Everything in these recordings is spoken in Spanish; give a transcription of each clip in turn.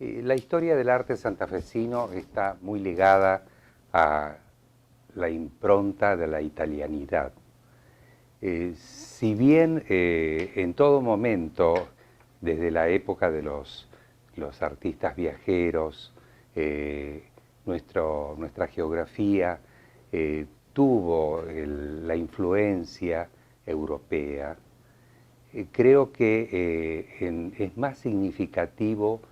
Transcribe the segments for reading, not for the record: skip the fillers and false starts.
La historia del arte santafesino está muy ligada a la impronta de la italianidad. Si bien en todo momento, desde la época de los artistas viajeros, nuestra geografía tuvo la influencia europea, creo que es más significativo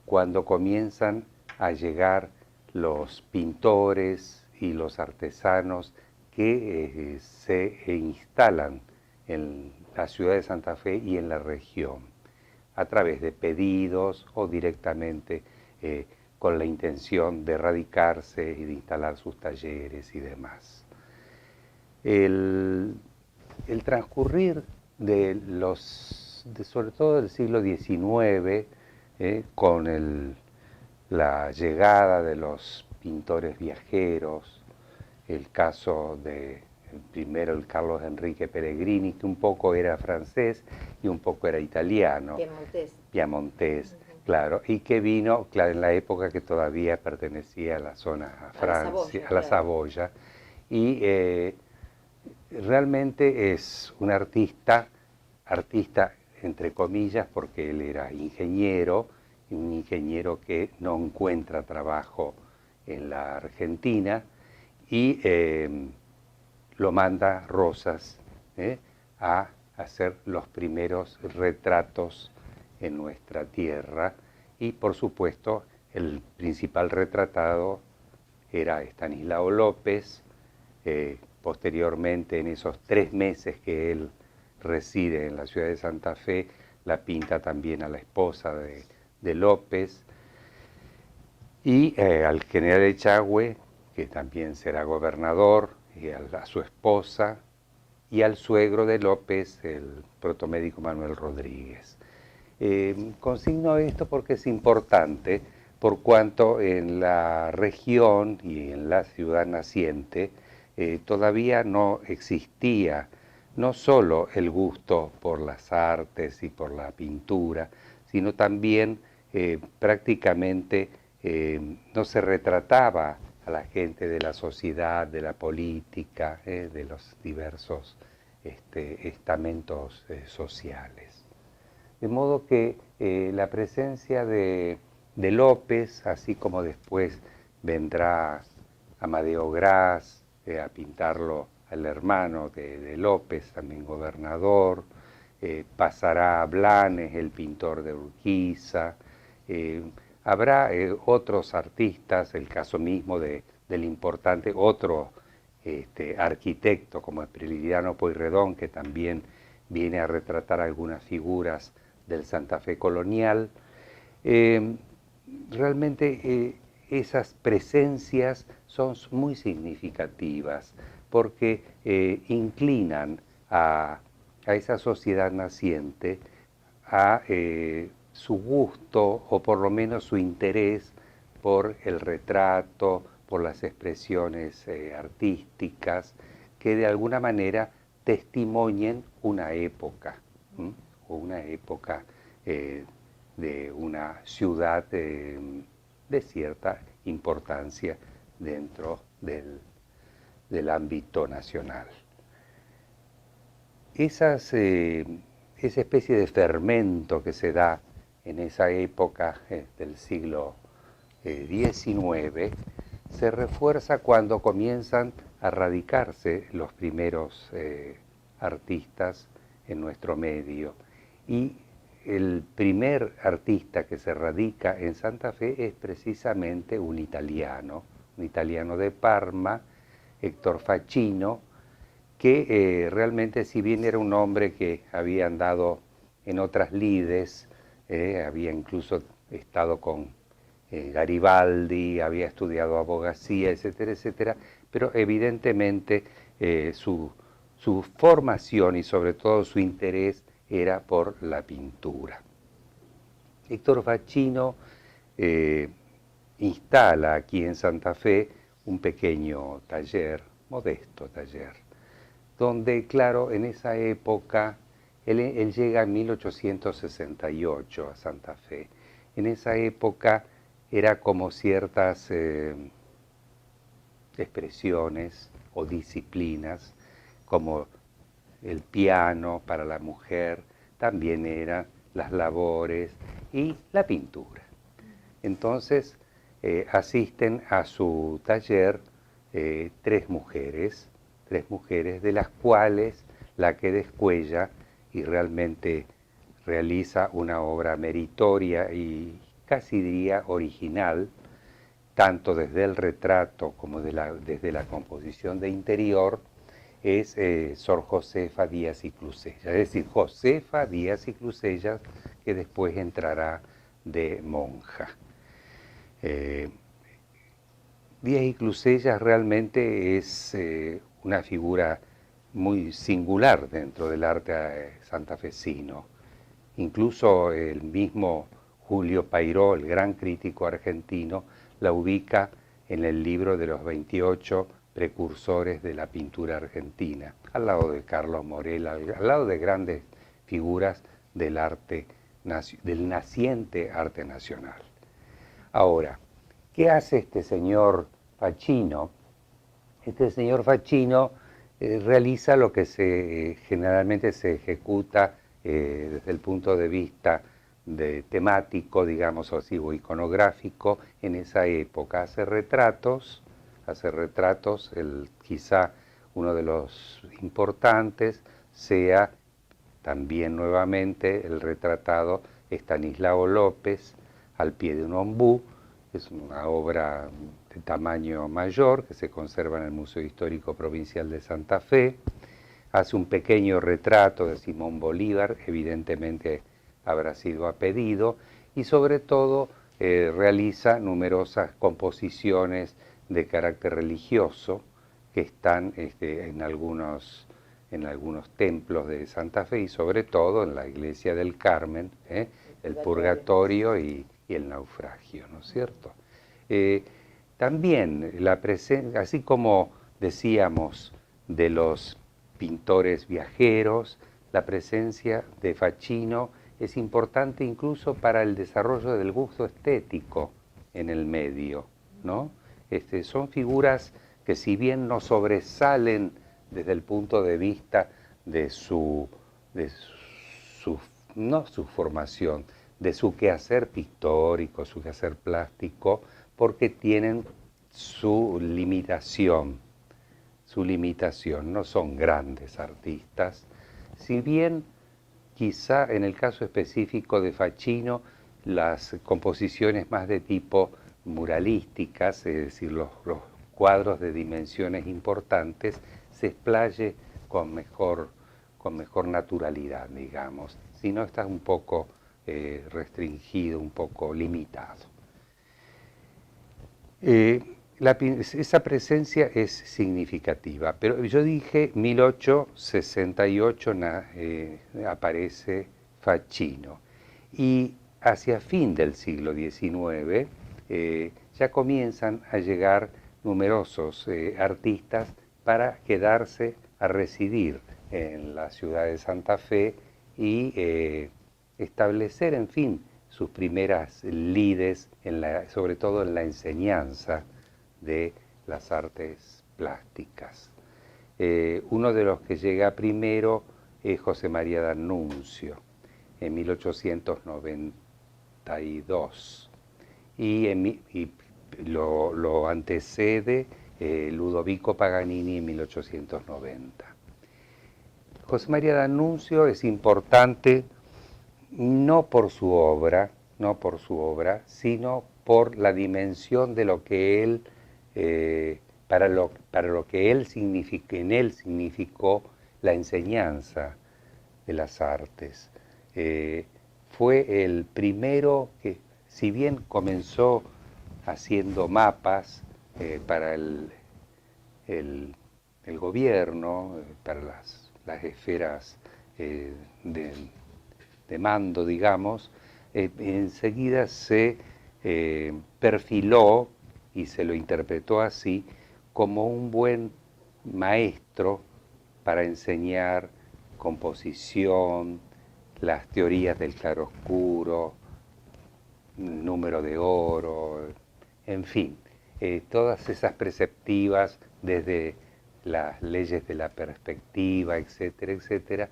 cuando comienzan a llegar los pintores y los artesanos que se instalan en la ciudad de Santa Fe y en la región, a través de pedidos o directamente con la intención de radicarse y de instalar sus talleres y demás. El transcurrir sobre todo del siglo XIX, con la llegada de los pintores viajeros, el caso de primero el Carlos Enrique Pellegrini, que un poco era francés y un poco era italiano. Piamontés, claro, y que vino, claro, en la época que todavía pertenecía a la zona a Francia, a la Saboya, y realmente es un artista entre comillas, porque él era ingeniero, y un ingeniero que no encuentra trabajo en la Argentina, y lo manda Rosas a hacer los primeros retratos en nuestra tierra, y por supuesto el principal retratado era Estanislao López. Posteriormente, en esos 3 meses que él reside en la ciudad de Santa Fe, la pinta también a la esposa de López, y al general Echagüe, que también será gobernador, y a su esposa, y al suegro de López, el protomédico Manuel Rodríguez. Consigno esto porque es importante, por cuanto en la región y en la ciudad naciente todavía no existía no solo el gusto por las artes y por la pintura, sino también prácticamente no se retrataba a la gente de la sociedad, de la política, de los diversos estamentos sociales. De modo que la presencia de López, así como después vendrá Amadeo Gras a pintarlo al hermano de López, también gobernador, pasará a Blanes, el pintor de Urquiza, habrá otros artistas, el caso mismo del importante otro arquitecto como Prilidiano Pueyrredón, que también viene a retratar algunas figuras del Santa Fe colonial. Realmente esas presencias son muy significativas porque inclinan a esa sociedad naciente a su gusto o por lo menos su interés por el retrato, por las expresiones artísticas que de alguna manera testimonien una época, o una época de una ciudad de cierta importancia dentro del ámbito nacional. Esa especie de fermento que se da en esa época del siglo XIX se refuerza cuando comienzan a radicarse los primeros artistas en nuestro medio, y el primer artista que se radica en Santa Fe es precisamente un italiano de Parma, Héctor Facchino, que realmente, si bien era un hombre que había andado en otras lides, había incluso estado con Garibaldi, había estudiado abogacía, etcétera, etcétera, pero evidentemente su formación y sobre todo su interés era por la pintura. Héctor Facchino instala aquí en Santa Fe un pequeño taller, modesto taller, donde, claro, en esa época, él llega en 1868 a Santa Fe. en esa época era como ciertas expresiones o disciplinas, como el piano para la mujer, también eran las labores y la pintura. Entonces asisten a su taller tres mujeres, de las cuales la que descuella y realmente realiza una obra meritoria y casi diría original, tanto desde el retrato como desde la composición de interior, es Sor Josefa Díaz y Clusella, es decir, Josefa Díaz y Clusella, que después entrará de monja. Díaz y Clusella realmente es una figura muy singular dentro del arte santafesino. Incluso el mismo Julio Pairó, el gran crítico argentino, la ubica en el libro de los 28 precursores de la pintura argentina, al lado de Carlos Morel, al lado de grandes figuras del arte, del naciente arte nacional. Ahora, ¿qué hace este señor Facchino? Este señor Facchino realiza lo que generalmente se ejecuta desde el punto de vista temático, digamos así, o iconográfico en esa época. Hace retratos, quizá uno de los importantes sea también nuevamente el retratado Estanislao López al pie de un ombú. Es una obra de tamaño mayor que se conserva en el Museo Histórico Provincial de Santa Fe. Hace un pequeño retrato de Simón Bolívar, evidentemente habrá sido a pedido, y sobre todo realiza numerosas composiciones de carácter religioso que están en algunos templos de Santa Fe y sobre todo en la iglesia del Carmen, el Purgatorio y el Naufragio, ¿no es cierto? También la presencia, así como decíamos de los pintores viajeros, la presencia de Facchino es importante incluso para el desarrollo del gusto estético en el medio, ¿no? Son figuras que si bien no sobresalen desde el punto de vista de no su formación, de su quehacer pictórico, su quehacer plástico, porque tienen su limitación, no son grandes artistas, si bien quizá en el caso específico de Facchino las composiciones más de tipo muralísticas, es decir, los cuadros de dimensiones importantes, se explaye con mejor naturalidad, digamos, si no está un poco restringido, un poco limitado. Esa presencia es significativa, pero yo dije 1868 aparece Facchino y hacia fin del siglo XIX ya comienzan a llegar numerosos artistas para quedarse a residir en la ciudad de Santa Fe y establecer, en fin, sus primeras lides, sobre todo en la enseñanza de las artes plásticas. Uno de los que llega primero es José María D'Annunzio, en 1892, y lo antecede Ludovico Paganini en 1890. José María D'Annunzio es importante no por su obra, sino por la dimensión de lo que él, para lo que él en él significó la enseñanza de las artes. Fue el primero que, si bien comenzó haciendo mapas para el gobierno, para las esferas de mando, digamos, enseguida se perfiló y se lo interpretó así como un buen maestro para enseñar composición, las teorías del claroscuro, número de oro, en fin, todas esas perspectivas desde las leyes de la perspectiva, etcétera, etcétera,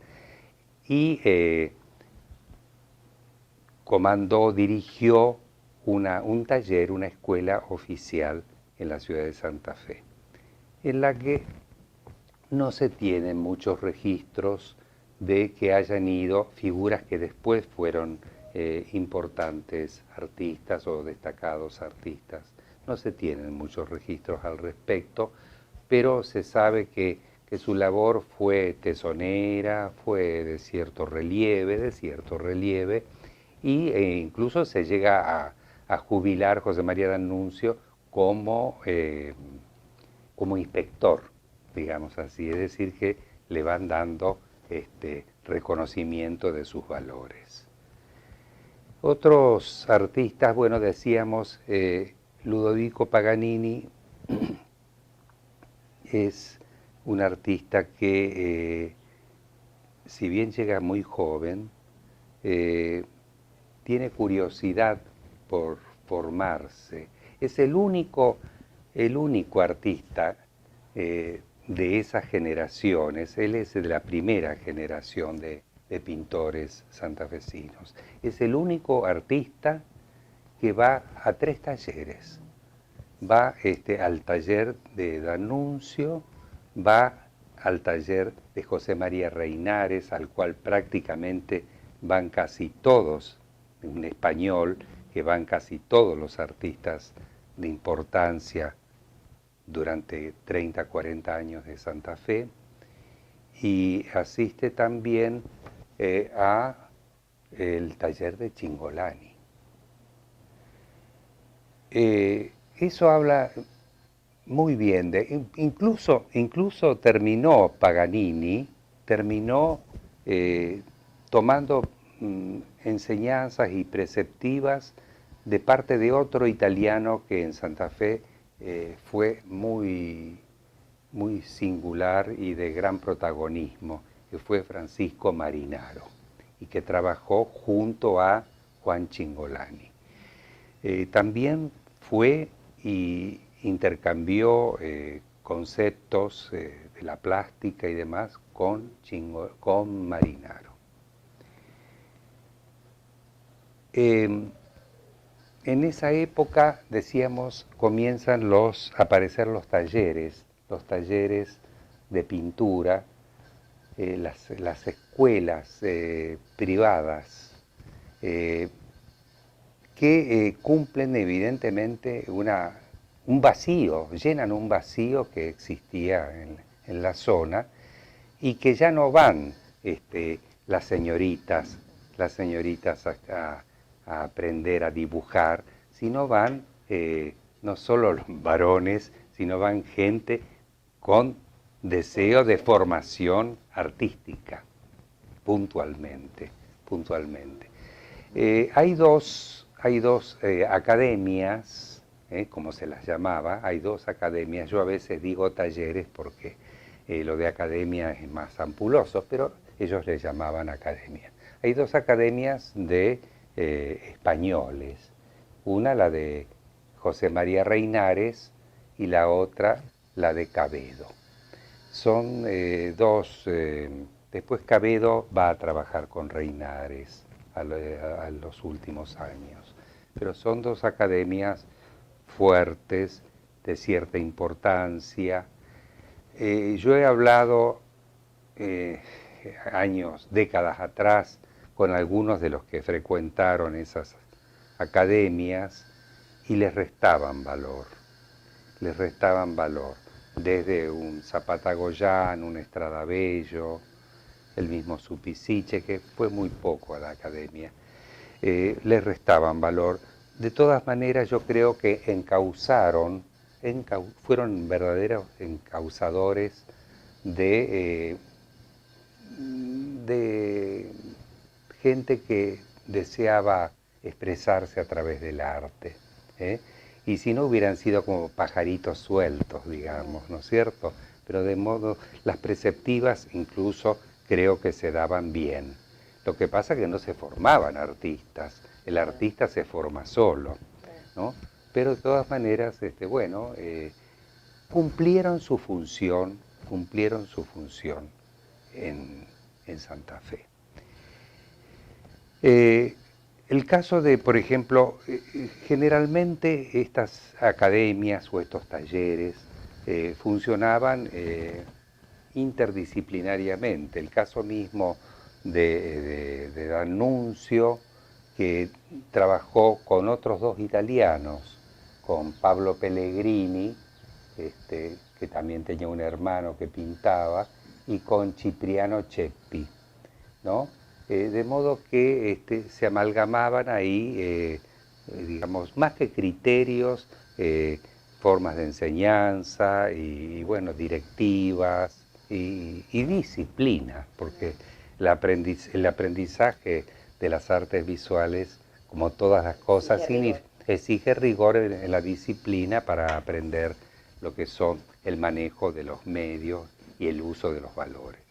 y dirigió un taller, una escuela oficial en la ciudad de Santa Fe, en la que no se tienen muchos registros de que hayan ido figuras que después fueron importantes artistas o destacados artistas. No se tienen muchos registros al respecto, pero se sabe que su labor fue tesonera, fue de cierto relieve, y incluso se llega a jubilar José María D'Annunzio como inspector, digamos así, es decir, que le van dando reconocimiento de sus valores. Otros artistas, bueno, decíamos, Ludovico Paganini es un artista que, si bien llega muy joven, tiene curiosidad por formarse. Es el único artista de esas generaciones. Él es de la primera generación de pintores santafesinos. Es el único artista que va a 3 talleres. Va al taller de D'Annunzio, va al taller de José María Reinares, al cual prácticamente van casi todos, en español, que van casi todos los artistas de importancia durante 30, 40 años de Santa Fe, y asiste también a el taller de Cingolani. Eso habla muy bien incluso terminó Paganini, tomando enseñanzas y preceptivas de parte de otro italiano que en Santa Fe fue muy, muy singular y de gran protagonismo, que fue Francisco Marinaro, y que trabajó junto a Juan Cingolani. También fue y intercambió conceptos de la plástica y demás con Marinaro. En esa época, decíamos, comienzan a aparecer los talleres de pintura, las escuelas privadas, que cumplen evidentemente un vacío, llenan un vacío que existía en la zona, y que ya no van las señoritas a aprender a dibujar, sino van no solo los varones, sino van gente con deseo de formación artística, puntualmente. Hay dos academias, como se las llamaba, hay 2 academias. Yo a veces digo talleres porque lo de academia es más ampuloso, pero ellos le llamaban academia. Hay 2 academias de españoles, una la de José María Reinares y la otra la de Cabedo. Son después Cabedo va a trabajar con Reinares a los últimos años, pero son 2 academias fuertes, de cierta importancia. Yo he hablado décadas atrás, con algunos de los que frecuentaron esas academias, y les restaban valor, desde un Zapata Goyán, un Estrada Bello, el mismo Supisiche, que fue muy poco a la academia, les restaban valor. De todas maneras, yo creo que fueron verdaderos encauzadores de gente que deseaba expresarse a través del arte, y si no hubieran sido como pajaritos sueltos, digamos, ¿no es cierto? Pero de modo, las preceptivas incluso creo que se daban bien. Lo que pasa es que no se formaban artistas, el artista se forma solo, ¿no? Pero de todas maneras, bueno, cumplieron su función en Santa Fe. El caso de, por ejemplo, generalmente estas academias o estos talleres funcionaban interdisciplinariamente. El caso mismo de D'Annunzio, que trabajó con otros dos italianos, con Pablo Pellegrini, que también tenía un hermano que pintaba, y con Cipriano Ceppi, ¿no? De modo que se amalgamaban ahí, digamos, más que criterios, formas de enseñanza y bueno, directivas y disciplina, porque el aprendizaje de las artes visuales, como todas las cosas, exige rigor en la disciplina para aprender lo que son el manejo de los medios y el uso de los valores.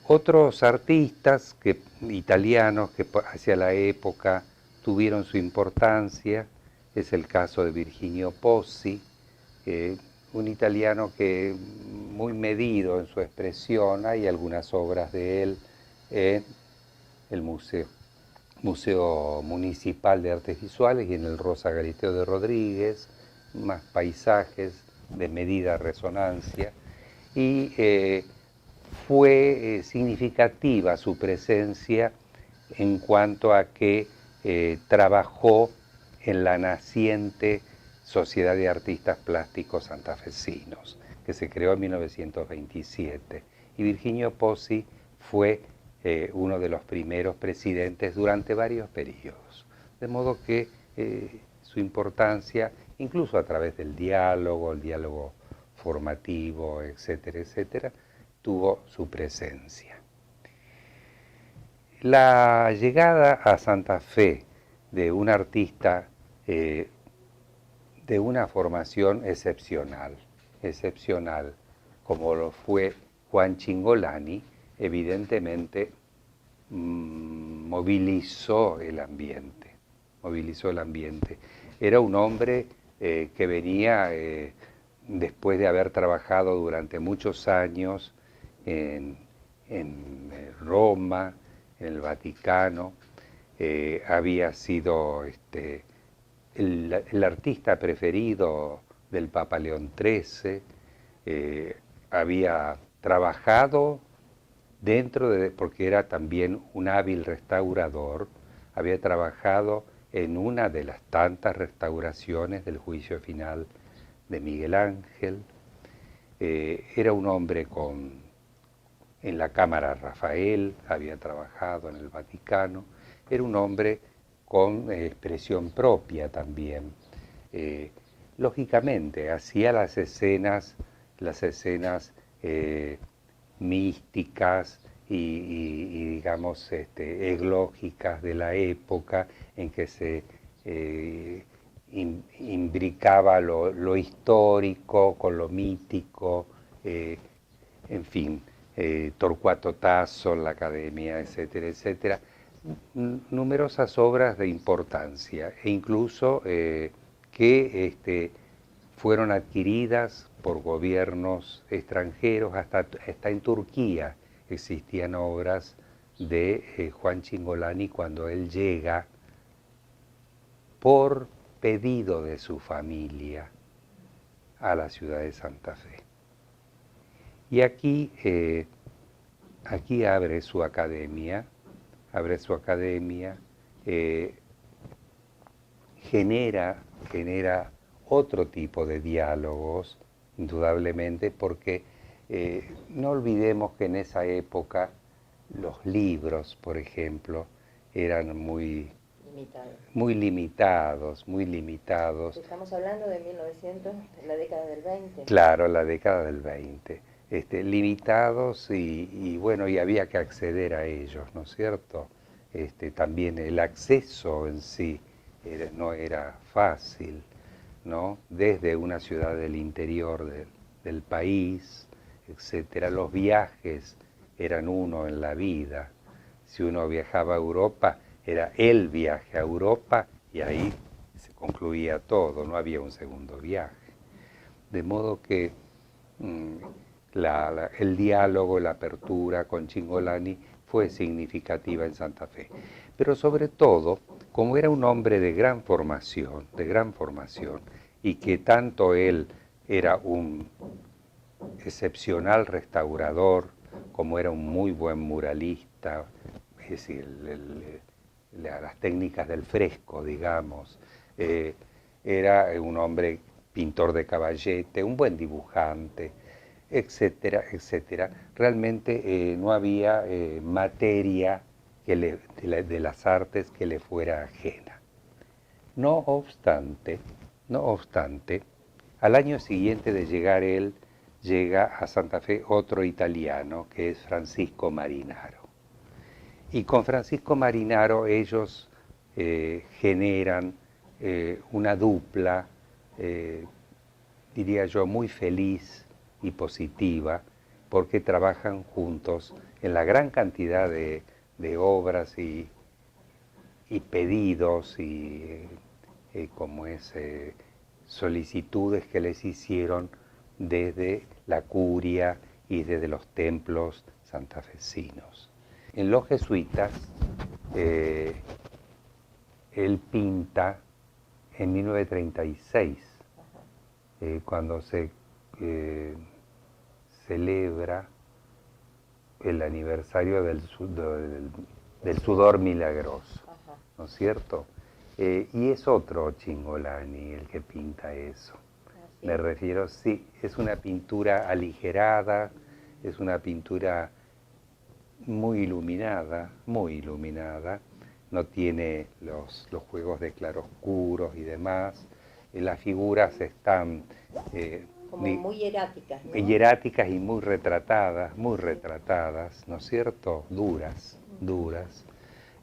Otros artistas italianos que hacia la época tuvieron su importancia es el caso de Virginio Pozzi, un italiano que muy medido en su expresión. Hay algunas obras de él en el Museo Municipal de Artes Visuales y en el Rosa Galisteo de Rodríguez, más paisajes de medida resonancia, y fue significativa su presencia en cuanto a que trabajó en la naciente Sociedad de Artistas Plásticos Santafesinos, que se creó en 1927. Y Virginio Pozzi fue uno de los primeros presidentes durante varios periodos. De modo que su importancia, incluso a través del diálogo, el diálogo formativo, etcétera, etcétera, tuvo su presencia. La llegada a Santa Fe de un artista de una formación excepcional, como lo fue Juan Cingolani, evidentemente movilizó el ambiente. Era un hombre que venía después de haber trabajado durante muchos años en Roma, en el Vaticano, había sido el artista preferido del Papa León XIII, había trabajado porque era también un hábil restaurador, había trabajado en una de las tantas restauraciones del juicio final de Miguel Ángel, era un hombre en la Cámara Rafael, había trabajado en el Vaticano, era un hombre con expresión propia también. Lógicamente, hacía las escenas místicas y digamos, eglógicas de la época en que se imbricaba lo histórico con lo mítico, en fin, Torcuato Tasso, la Academia, etcétera, etcétera. Numerosas obras de importancia e incluso que fueron adquiridas por gobiernos extranjeros, hasta en Turquía existían obras de Juan Cingolani cuando él llega por pedido de su familia a la ciudad de Santa Fe. Y aquí abre su academia, genera otro tipo de diálogos, indudablemente, porque no olvidemos que en esa época los libros, por ejemplo, eran muy limitados. Estamos hablando de 1900, la década del 20. Claro, la década del 20. Limitados y bueno, y había que acceder a ellos, ¿no es cierto? También el acceso en sí no era fácil, ¿no? Desde una ciudad del interior del país, etcétera, los viajes eran uno en la vida, si uno viajaba a Europa, era el viaje a Europa y ahí se concluía todo, no había un segundo viaje. De modo que el diálogo, la apertura con Cingolani fue significativa en Santa Fe. Pero sobre todo, como era un hombre de gran formación, y que tanto él era un excepcional restaurador, como era un muy buen muralista, es decir, las técnicas del fresco, digamos, era un hombre pintor de caballete, un buen dibujante, etcétera, etcétera. Realmente no había materia de las artes que le fuera ajena. No obstante, al año siguiente de llegar él, llega a Santa Fe otro italiano, que es Francisco Marinaro. Y con Francisco Marinaro ellos generan una dupla, diría yo, muy feliz y positiva, porque trabajan juntos en la gran cantidad de obras y pedidos y solicitudes que les hicieron desde la curia y desde los templos santafesinos. En los jesuitas, él pinta en 1936, cuando se celebra el aniversario del sudor milagroso, ¿no es cierto? Y es otro Cingolani el que pinta eso. ¿Sí? Me refiero, sí, es una pintura aligerada, es una pintura muy iluminada, no tiene los juegos de claroscuros y demás, las figuras están como muy hieráticas, ¿no? Hieráticas y muy retratadas, ¿no es cierto? Duras.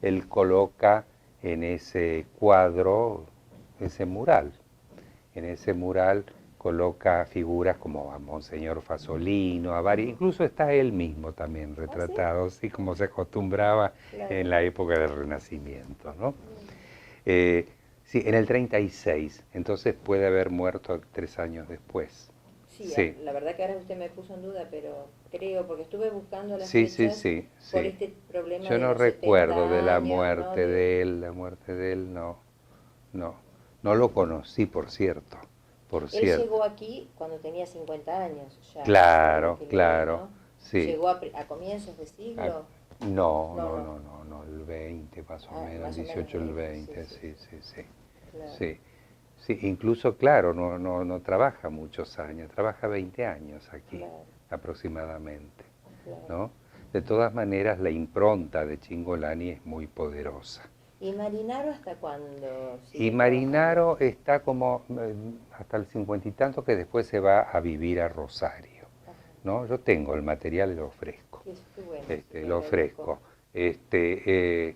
Él coloca en ese cuadro, en ese mural coloca figuras como a Monseñor Fasolino, a varios, incluso está él mismo también retratado, así como se acostumbraba en la época del Renacimiento, ¿no? Sí, en el 36, entonces puede haber muerto 3 años después. Sí, la verdad que ahora usted me puso en duda, pero creo, porque estuve buscando las fechas por este problema. Yo no recuerdo de la muerte de él, no lo conocí, por cierto. Él llegó aquí cuando tenía 50 años ya. Claro, sí. ¿Llegó a comienzos de siglo? No, el 20 más o menos, 18, el 20, sí. Claro. Sí, incluso, claro, no trabaja muchos años, trabaja 20 años aquí, aproximadamente, ¿no? De todas maneras, la impronta de Cingolani es muy poderosa. ¿Y Marinaro hasta cuándo? Y Marinaro está como hasta el 50 y tanto, que después se va a vivir a Rosario, ¿no? Yo tengo el material y lo ofrezco. Lo ofrezco. Él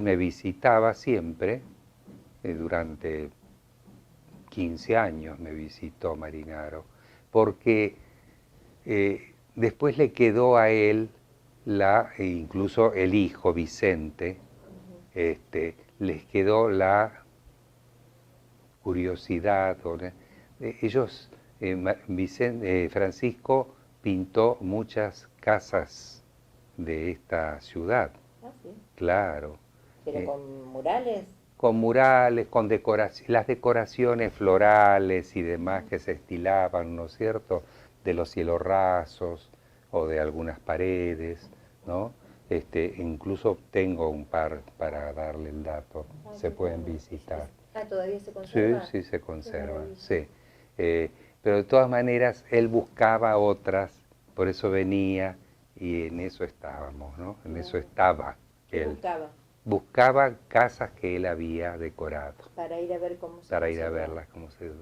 me visitaba siempre, durante 15 años me visitó Marinaro, porque después le quedó a él, incluso el hijo Vicente, les quedó la curiosidad. Francisco pintó muchas casas de esta ciudad. Ah, sí. Claro. ¿Pero con murales? Con murales, con las decoraciones florales y demás que se estilaban, ¿no es cierto?, de los cielos rasos o de algunas paredes, ¿no? Incluso tengo un par para darle el dato, se pueden visitar. ¿Todavía se conserva? Sí, se conservan, sí. Pero de todas maneras, él buscaba otras, por eso venía y en eso estábamos, ¿no? En eso estaba él. Buscaba casas que él había decorado. Para ir a ver cómo se Para ir a verlas, cómo se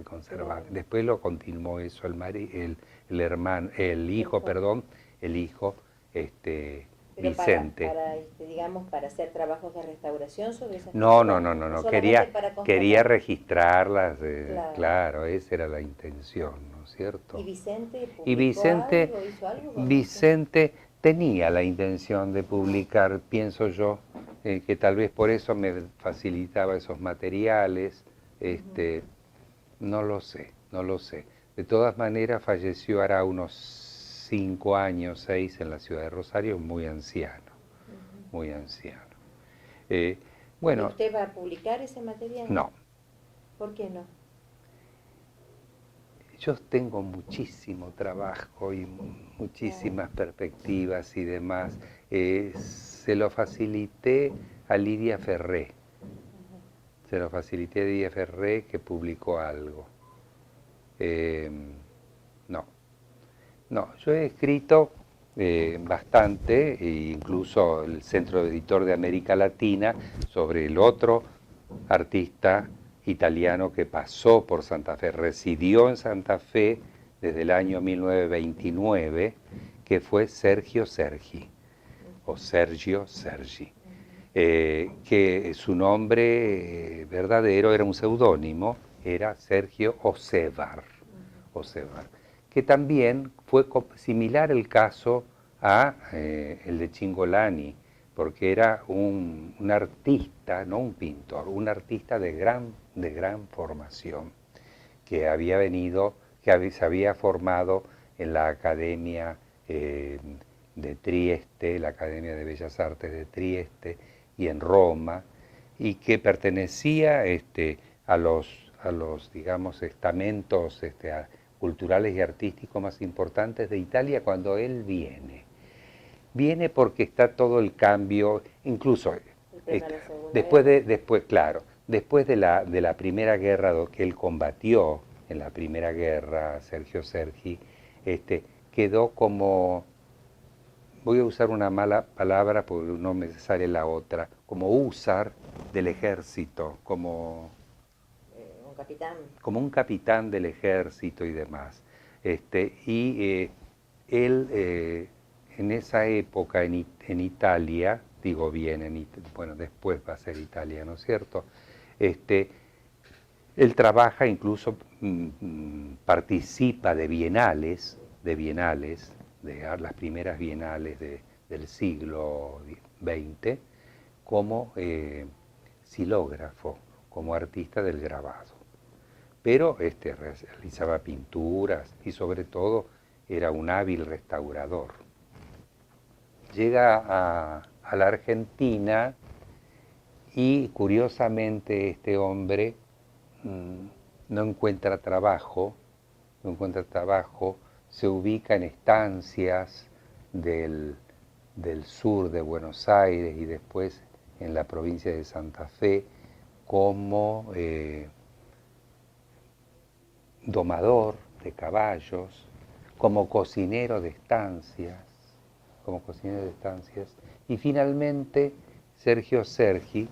conservaban. Claro. Después lo continuó eso el hijo, Vicente. Para hacer trabajos de restauración sobre esas No. Quería registrarlas, claro, esa era la intención, ¿no es cierto? ¿Y Vicente hizo algo? Vicente tenía la intención de publicar, pienso yo, que tal vez por eso me facilitaba esos materiales, no lo sé, no lo sé. De todas maneras falleció hará unos 5 años, 6 en la ciudad de Rosario, muy anciano, muy anciano. Bueno, ¿Y usted va a publicar ese material? No. ¿Por qué no? Yo tengo muchísimo trabajo y muchísimas perspectivas y demás. Se lo facilité a Lidia Ferré. Se lo facilité a Lidia Ferré, que publicó algo. No, yo he escrito bastante, e incluso el Centro Editor de América Latina, sobre el otro artista italiano que pasó por Santa Fe, residió en Santa Fe desde el año 1929, que fue Sergio Sergi, o Sergio Sergi, que su nombre verdadero era un seudónimo, era Sergio Osevar, que también fue similar el caso a el de Cingolani, porque era un artista, no un pintor, un artista de gran formación, que había venido, se había formado en la Academia de Trieste, la Academia de Bellas Artes de Trieste y en Roma, y que pertenecía a los digamos, estamentos culturales y artísticos más importantes de Italia cuando él viene. Viene porque está todo el cambio, incluso después de la primera guerra que él combatió, en la primera guerra, Sergio Sergi, quedó como, voy a usar una mala palabra porque no me sale la otra, como húsar del ejército, como un capitán del ejército y demás. Él en esa época en Italia, digo bien, bueno, después va a ser Italia, ¿no es cierto? Él trabaja, incluso participa de bienales, de las primeras bienales del siglo XX, como xilógrafo, como artista del grabado. Pero realizaba pinturas y sobre todo era un hábil restaurador. Llega a la Argentina y curiosamente este hombre no encuentra trabajo, se ubica en estancias del sur de Buenos Aires y después en la provincia de Santa Fe como domador de caballos, como cocinero de estancias, y finalmente Sergio Sergi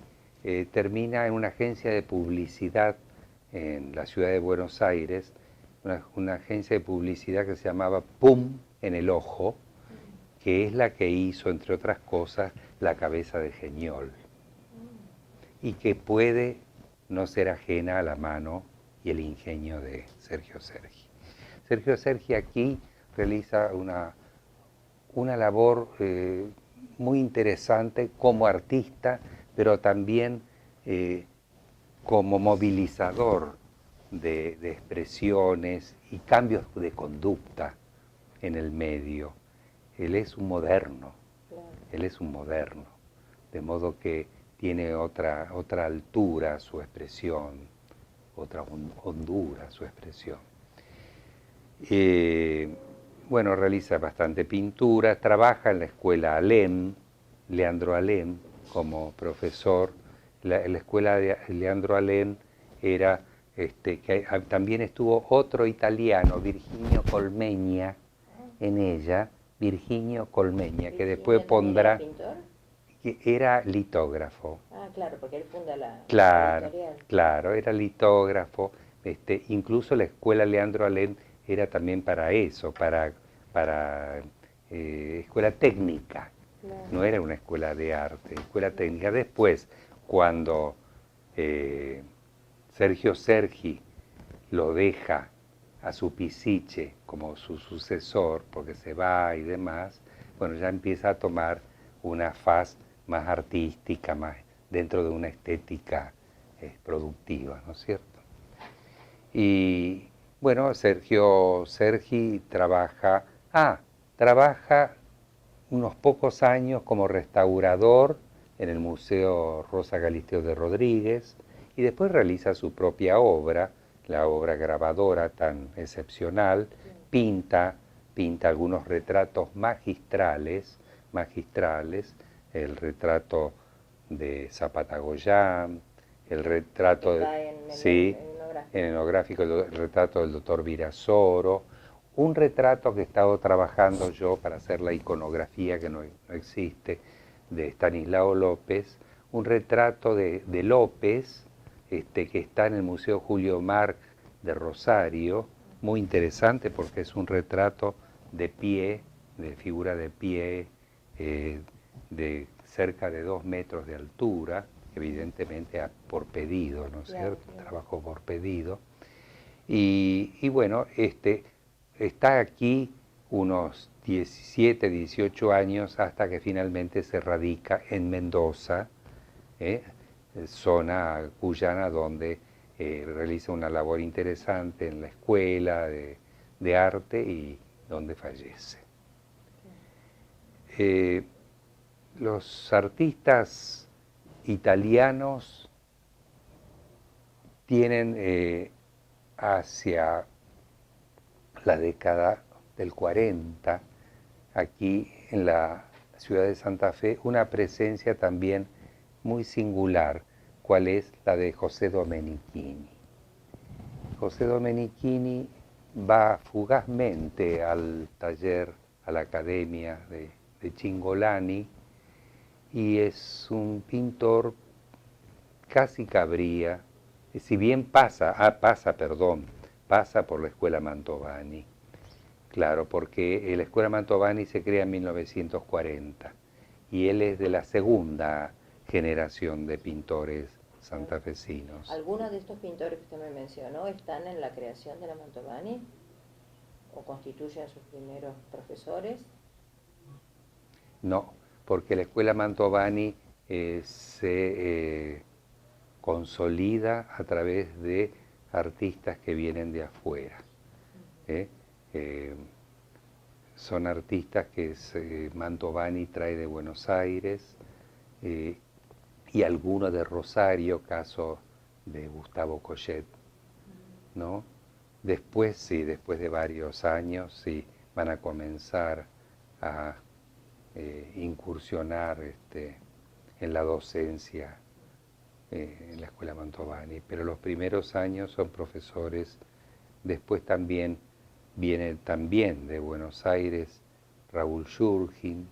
termina en una agencia de publicidad en la ciudad de Buenos Aires, una agencia de publicidad que se llamaba Pum en el Ojo, que es la que hizo, entre otras cosas, La cabeza de Geñol, y que puede no ser ajena a la mano y el ingenio de Sergio Sergi. Sergio Sergi aquí realiza una labor muy interesante como artista, pero también como movilizador de expresiones y cambios de conducta en el medio. Él es un moderno, de modo que tiene otra altura su expresión, otra hondura su expresión. Bueno, realiza bastante pintura, trabaja en la escuela Alem, Leandro Alem, como profesor. La escuela de Leandro Alem era, que también estuvo otro italiano, Virginio Colmeña, en ella, Virginio Colmeña, que después pondrá... ¿Pintor? Que era litógrafo. Ah, claro, porque él funda la editorial. Claro, era litógrafo. Incluso la escuela Leandro Alem era también para eso, para escuela técnica. Claro. No era una escuela de arte, escuela técnica. Después, cuando Sergio Sergi lo deja a su Pisiche como su sucesor, porque se va y demás, bueno, ya empieza a tomar una faz más artística, más dentro de una estética productiva, ¿no es cierto? Y bueno, Sergi trabaja unos pocos años como restaurador en el Museo Rosa Galisteo de Rodríguez y después realiza su propia obra, la obra grabadora tan excepcional, pinta algunos retratos magistrales, el retrato de Zapata Goyán, el retrato en etnográfico, el retrato del doctor Virasoro, un retrato que he estado trabajando yo para hacer la iconografía que no existe, de Estanislao López, un retrato de López, que está en el Museo Julio Marc de Rosario, muy interesante porque es un retrato de pie, de figura de pie, de cerca de 2 metros de altura, evidentemente por pedido, ¿no es cierto? Trabajo por pedido. Y bueno, está aquí unos 17, 18 años hasta que finalmente se radica en Mendoza, zona cuyana donde realiza una labor interesante en la escuela de arte y donde fallece. Los artistas italianos tienen hacia la década del 40, aquí en la ciudad de Santa Fe, una presencia también muy singular, cual es la de José Domenichini. José Domenichini va fugazmente al taller, a la academia de Cingolani, y es un pintor casi cabría, si bien pasa por la Escuela Mantovani. Claro, porque la Escuela Mantovani se crea en 1940 y él es de la segunda generación de pintores santafesinos. ¿Algunos de estos pintores que usted me mencionó están en la creación de la Mantovani o constituyen sus primeros profesores? No, porque la Escuela Mantovani se consolida a través de artistas que vienen de afuera. Son artistas que Mantovani trae de Buenos Aires y algunos de Rosario, caso de Gustavo Collet, ¿no? Después de varios años, sí, van a comenzar a incursionar en la docencia en la Escuela Mantovani, pero los primeros años son profesores. Después también viene de Buenos Aires Raúl Shurgin,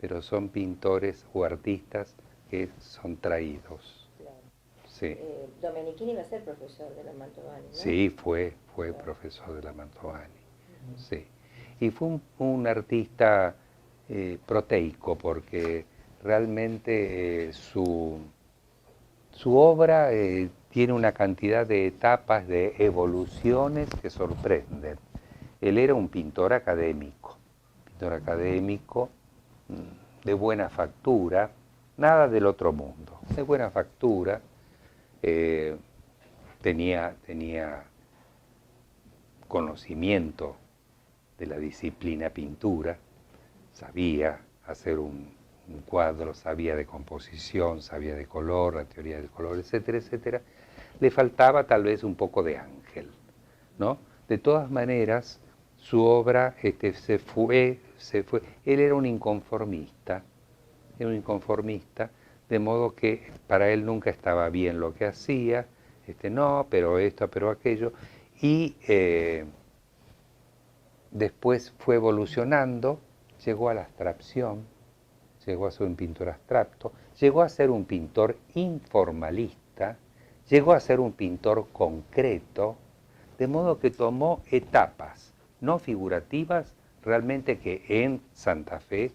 pero son pintores o artistas que son traídos. Claro. Sí. Domenichini va a ser profesor de la Mantovani, ¿no? Sí, fue profesor de la Mantovani. Sí. Y fue un artista proteico, porque realmente su obra tiene una cantidad de etapas, de evoluciones que sorprenden. Él era un pintor académico de buena factura, nada del otro mundo, de buena factura, tenía conocimiento de la disciplina pintura, sabía hacer un cuadro, sabía de composición, sabía de color, la teoría del color, etcétera, etcétera. Le faltaba tal vez un poco de ángel, ¿no? De todas maneras, su obra se fue. Él era un inconformista, de modo que para él nunca estaba bien lo que hacía, no, pero esto, pero aquello, y después fue evolucionando, llegó a la abstracción, llegó a ser un pintor abstracto, llegó a ser un pintor informalista, llegó a ser un pintor concreto, de modo que tomó etapas no figurativas, realmente que en Santa Fe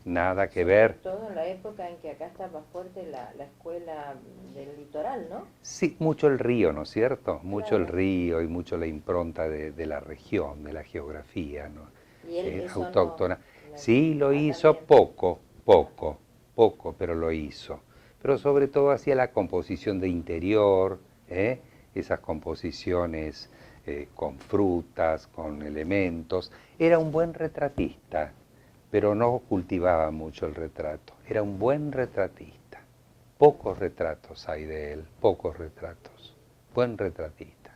nada que ver. Todo en la época en que acá estaba fuerte la escuela del litoral, ¿no? Sí, mucho el río, ¿no es cierto? Mucho el río y mucho la impronta de la región, de la geografía, ¿no? ¿Y él autóctona. Sí, lo hizo tratamiento. poco, pero lo hizo. Pero sobre todo hacía la composición de interior, ¿eh? Esas composiciones con frutas, con elementos. Era un buen retratista, pero no cultivaba mucho el retrato. Era un buen retratista. Pocos retratos hay de él, pocos retratos. Buen retratista.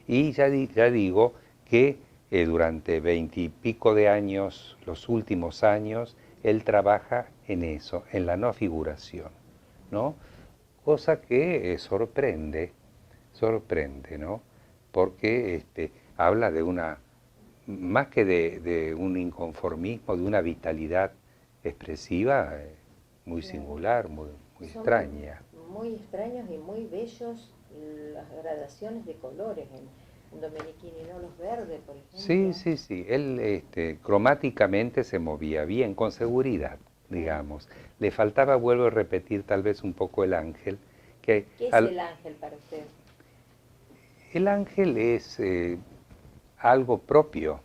Y ya digo que durante 20 y pico de años, los últimos años, él trabaja en eso, en la no figuración, ¿no? Cosa que sorprende, ¿no? Porque habla de una, más que de un inconformismo, de una vitalidad expresiva muy Claro. singular, muy Son extraña. muy extraños y muy bellos las gradaciones de colores en Domenichini, ¿no? Los verdes, por Sí, ejemplo. sí, sí. Él cromáticamente se movía bien, con seguridad, digamos. Le faltaba, vuelvo a repetir, tal vez un poco el ángel, que ¿Qué es el ángel para usted? el ángel es algo propio,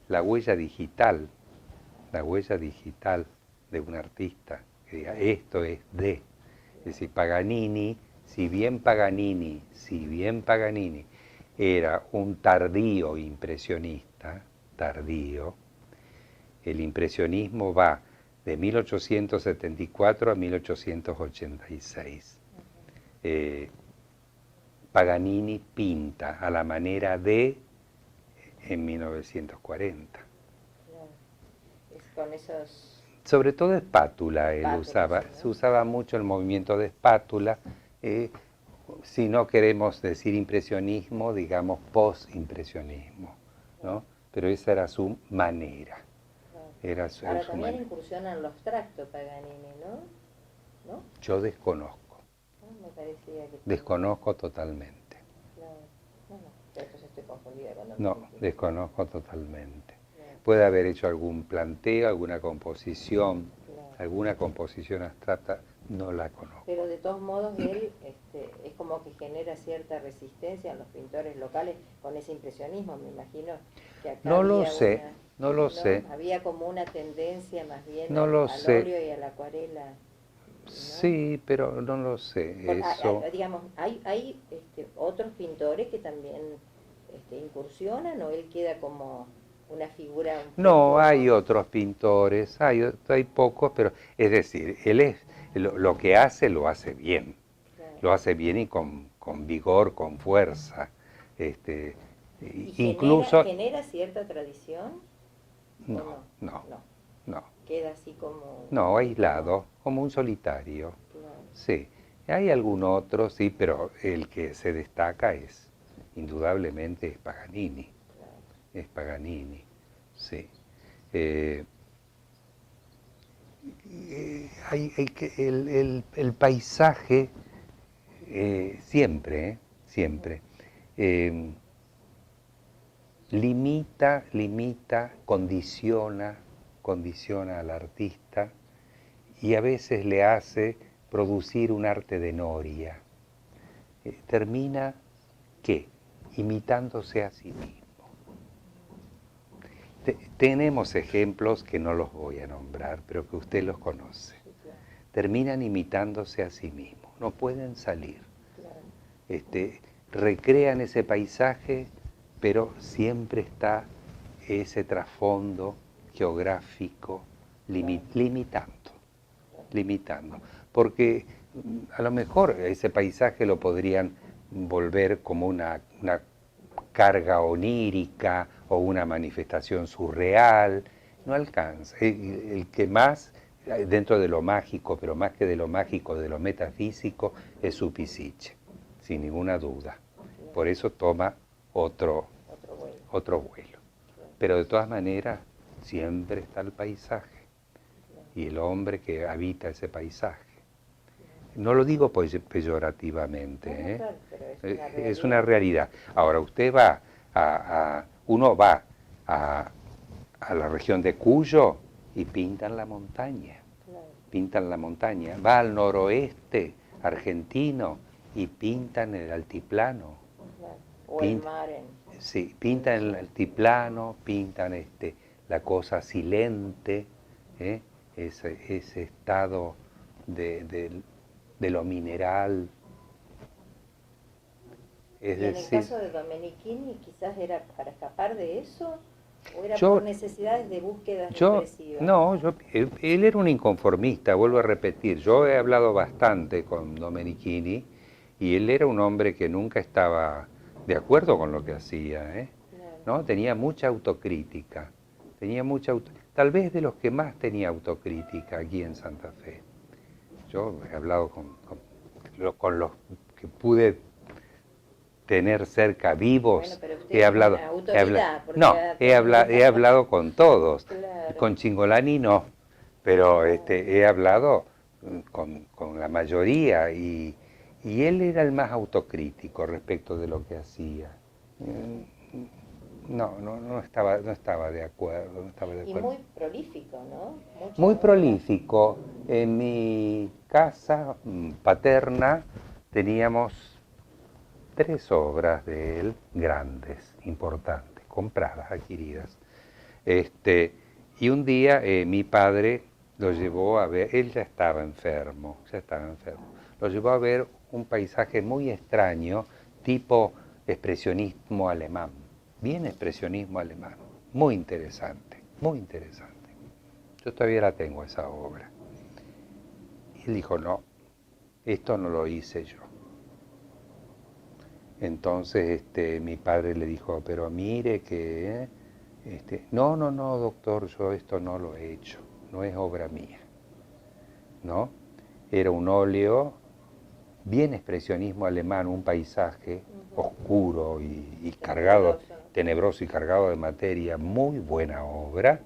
la huella digital, la huella digital de un artista, que diga, esto es de. Es decir, Paganini, si bien Paganini era un tardío impresionista, tardío, el impresionismo va de 1874 a 1886. Paganini pinta a la manera de en 1940. Claro. Es con esos Sobre todo espátula él espátulas, usaba, ¿sí, se no? usaba mucho el movimiento de espátula. eh, si no queremos decir impresionismo, digamos post-impresionismo, Claro, ¿no? Pero esa era su manera, claro. era Ahora su también manera. incursiona en lo abstracto Paganini, ¿no? ¿No? Yo desconozco, Ah, me parecía que tenía. desconozco totalmente. Claro. Bueno, entonces estoy confundida con No, Domenichini. desconozco totalmente. Claro, Puede haber hecho algún planteo, claro. alguna composición abstracta, no la conozco. Pero de todos modos él es como que genera cierta resistencia en los pintores locales con ese impresionismo. Me imagino que acá No lo había sé, una, no lo ¿no? sé, Había como una tendencia más bien no lo al sé. óleo y a la acuarela, ¿no? Sí, pero no lo sé. Eso. Digamos, hay otros pintores que también incursionan o él queda como una figura un No, poco... hay otros pintores, hay pocos, pero es decir, él es lo que hace, lo hace bien. Claro. Lo hace bien y con vigor, con fuerza. Este, ¿Y incluso, genera cierta tradición o no, no? no, No, no, queda así como, no, como, aislado, como un solitario. claro, Sí, hay algún otro, sí, pero el que se destaca es, indudablemente, es Paganini. claro. Es Paganini, sí. Eh, el paisaje siempre, eh, limita, condiciona al artista y a veces le hace producir un arte de noria. Termina, ¿qué? Imitándose a sí mismo. Tenemos ejemplos que no los voy a nombrar, pero que usted los conoce. Sí, claro, Terminan imitándose a sí mismos, no pueden salir. claro, Este, recrean ese paisaje, pero siempre está ese trasfondo geográfico claro, claro, limitando. Porque a lo mejor ese paisaje lo podrían volver como una carga onírica o una manifestación surreal, no alcanza. El que más, dentro de lo mágico, pero más que de lo mágico, de lo metafísico, es su Pisiche, sin ninguna duda. claro. Por eso toma otro, Otro vuelo, otro vuelo. claro, Pero de todas maneras, siempre está el paisaje claro, y el hombre que habita ese paisaje. claro. No lo digo No, no, peyorativamente, claro, pero es una es una realidad, realidad. Ahora, usted va uno va a la región de Cuyo y claro, pintan la montaña. Va al noroeste argentino y pintan el altiplano. claro. O el Pint- mar Sí, pintan el altiplano, pintan la cosa silente, ¿eh? Ese estado de lo mineral. Es Y en el decir, caso de Domenichini, quizás era para escapar de eso, o era por yo, necesidades de búsquedas yo, expresivas. no, él era un inconformista, vuelvo a repetir. Yo he hablado bastante con Domenichini y él era un hombre que nunca estaba de acuerdo con lo que hacía, ¿eh? Claro. ¿No? Tenía mucha autocrítica, tal vez de los que más tenía autocrítica aquí en Santa Fe. Yo he hablado con los que pude tener cerca Bueno, vivos, pero usted he es hablado, una autoridad, porque no, ha he tenido... hablado con todos, Claro, con Chingolani no, pero claro. he hablado con la mayoría y él era el más autocrítico respecto de lo que hacía. No estaba de acuerdo, no estaba de Y acuerdo. muy prolífico, ¿no? Mucha Muy obra. prolífico. En mi casa paterna teníamos 3 obras de él grandes, importantes, compradas, adquiridas. Y un día mi padre lo llevó a ver, él ya estaba enfermo, lo llevó a ver un paisaje muy extraño, tipo expresionismo alemán, bien expresionismo alemán, muy interesante, muy interesante. Yo todavía la tengo esa obra. Y él dijo, no, esto no lo hice yo. Entonces mi padre le dijo, pero mire que, no, doctor, yo esto no lo he hecho, no es obra mía, ¿no? Era un óleo, bien expresionismo alemán, un paisaje oscuro y cargado, tenebroso y cargado de materia, muy buena obra,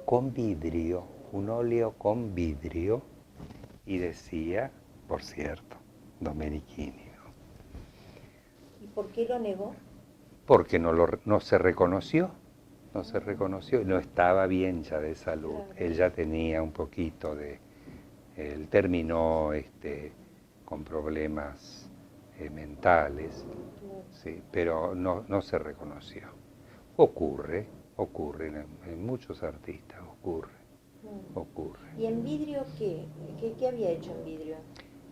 con vidrio, un óleo con vidrio, y decía, por cierto, Domenichini, ¿Y por qué lo negó? porque no se reconoció, no estaba bien ya de salud, Claro. él ya tenía un poquito él terminó con problemas mentales, Claro. sí, pero no se reconoció. Ocurre en muchos artistas, ocurre. ¿Y en vidrio qué? ¿Qué había hecho en vidrio?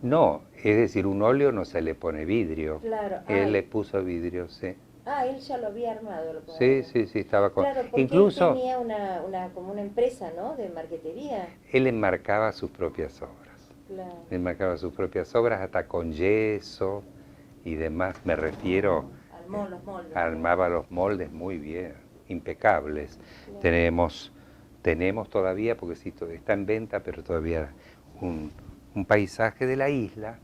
No, es decir, un óleo no se le pone vidrio, Claro, él le puso vidrio, sí. él ya lo había armado, lo Sí, cuadro. sí, estaba con... Claro, porque él Incluso tenía como una empresa, ¿no? De marquetería. él enmarcaba sus propias obras. Claro. Enmarcaba sus propias obras hasta con yeso y demás. Me refiero, Armó los moldes. armaba los moldes muy bien, impecables. Claro. Tenemos todavía, porque sí, está en venta, pero todavía un paisaje de la isla,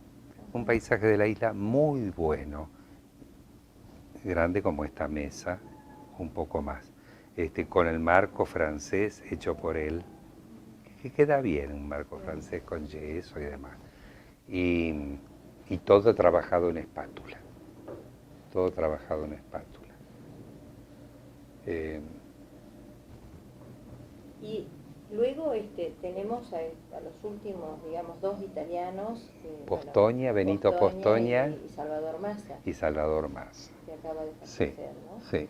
un paisaje de la isla muy bueno, grande como esta mesa, un poco más, con el marco francés hecho por él, que queda bien, un marco francés con yeso y demás. Y todo trabajado en espátula, todo trabajado en espátula. Y luego tenemos a los últimos, digamos, dos italianos. Postoña, Benito Postoña y Salvador Massa. Y Salvador Massa. Que acaba de Sí, fallecer, ¿no? sí.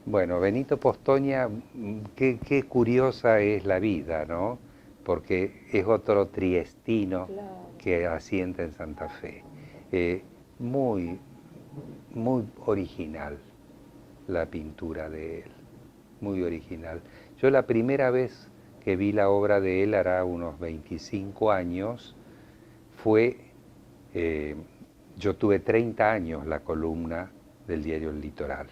Bueno, Benito Postoña, qué curiosa es la vida, ¿no? Porque es otro triestino Claro. que asienta en Santa Fe. Muy, muy original la pintura de él, muy original. Yo la primera vez que vi la obra de él, hará unos 25 años, yo tuve 30 años la columna del diario El Litoral,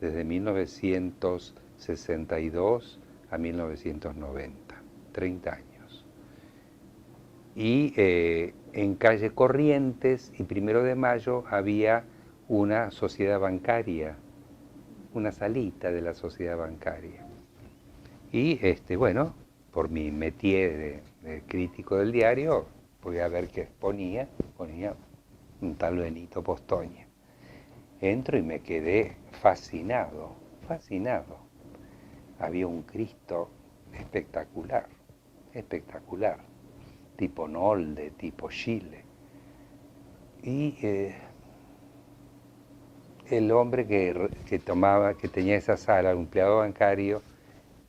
desde 1962 a 1990, 30 años. Y en calle Corrientes y 1 de Mayo había una sociedad bancaria, una salita de la sociedad bancaria. Y bueno, por mi métier de crítico del diario, voy a ver qué ponía un tal Benito Postoña. Entro y me quedé fascinado. Había un Cristo espectacular, tipo Nolde, tipo Chile. Y el hombre que tenía esa sala, el empleado bancario,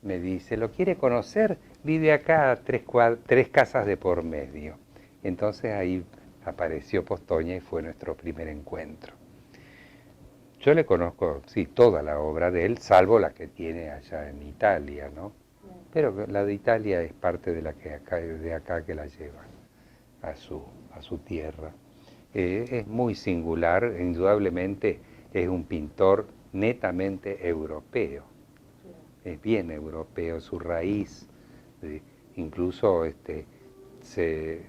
me dice, ¿lo quiere conocer? Vive acá a tres casas de por medio. Entonces ahí apareció Postoña y fue nuestro primer encuentro. Yo le conozco, sí, toda la obra de él, salvo la que tiene allá en Italia, ¿no? Pero la de Italia es parte de la que de acá que la llevan a su tierra. Es muy singular, indudablemente es un pintor netamente europeo, es bien europeo, su raíz, incluso se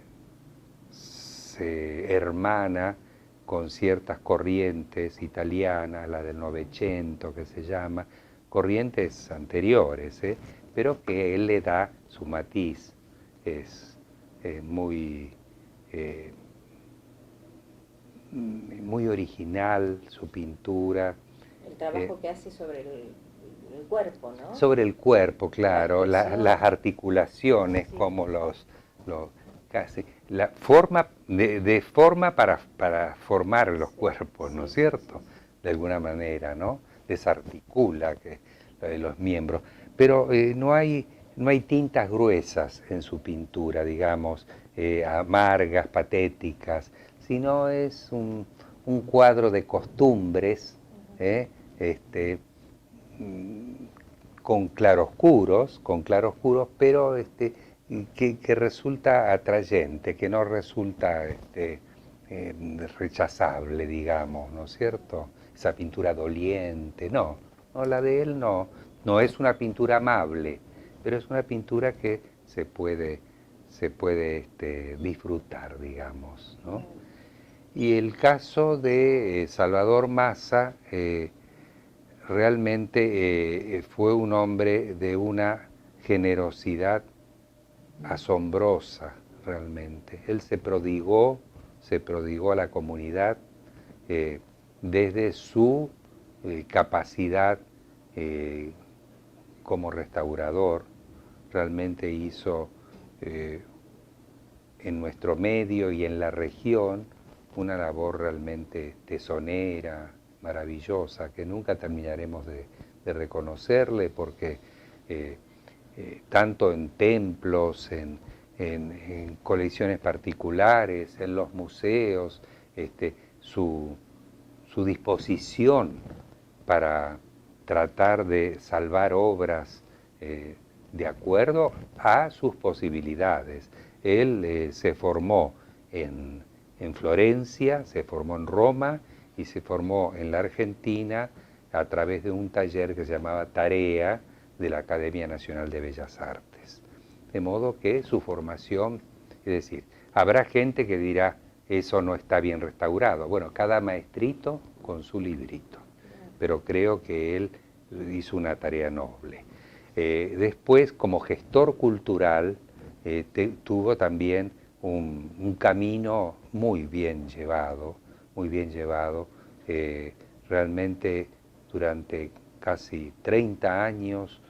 hermana con ciertas corrientes italianas, la del Novecento que se llama, corrientes anteriores, pero que él le da su matiz, es muy, muy original su pintura. El trabajo que hace sobre el cuerpo, ¿no? Sobre el cuerpo, claro, las articulaciones, sí, como casi, la forma, de forma para formar los cuerpos, ¿no es cierto? De alguna manera, ¿no? Desarticula los miembros. Pero no hay tintas gruesas en su pintura, digamos, amargas, patéticas, sino es un cuadro de costumbres, con claroscuros, pero que resulta atrayente, que no resulta rechazable, digamos, ¿no es cierto? Esa pintura doliente, no, la de él no es una pintura amable, pero es una pintura que se puede disfrutar, digamos, ¿no? Y el caso de Salvador Massa, realmente fue un hombre de una generosidad asombrosa, realmente. Él se prodigó a la comunidad desde su capacidad como restaurador. Realmente hizo en nuestro medio y en la región una labor realmente tesonera, maravillosa, que nunca terminaremos de reconocerle, porque tanto en templos, en colecciones particulares, en los museos, su disposición para tratar de salvar obras de acuerdo a sus posibilidades. Él se formó en Florencia, se formó en Roma y se formó en la Argentina a través de un taller que se llamaba Tarea de la Academia Nacional de Bellas Artes. De modo que su formación, es decir, habrá gente que dirá, eso no está bien restaurado. Bueno, cada maestrito con su librito, pero creo que él hizo una tarea noble. Después, como gestor cultural, tuvo también un camino muy bien llevado, realmente durante casi 30 años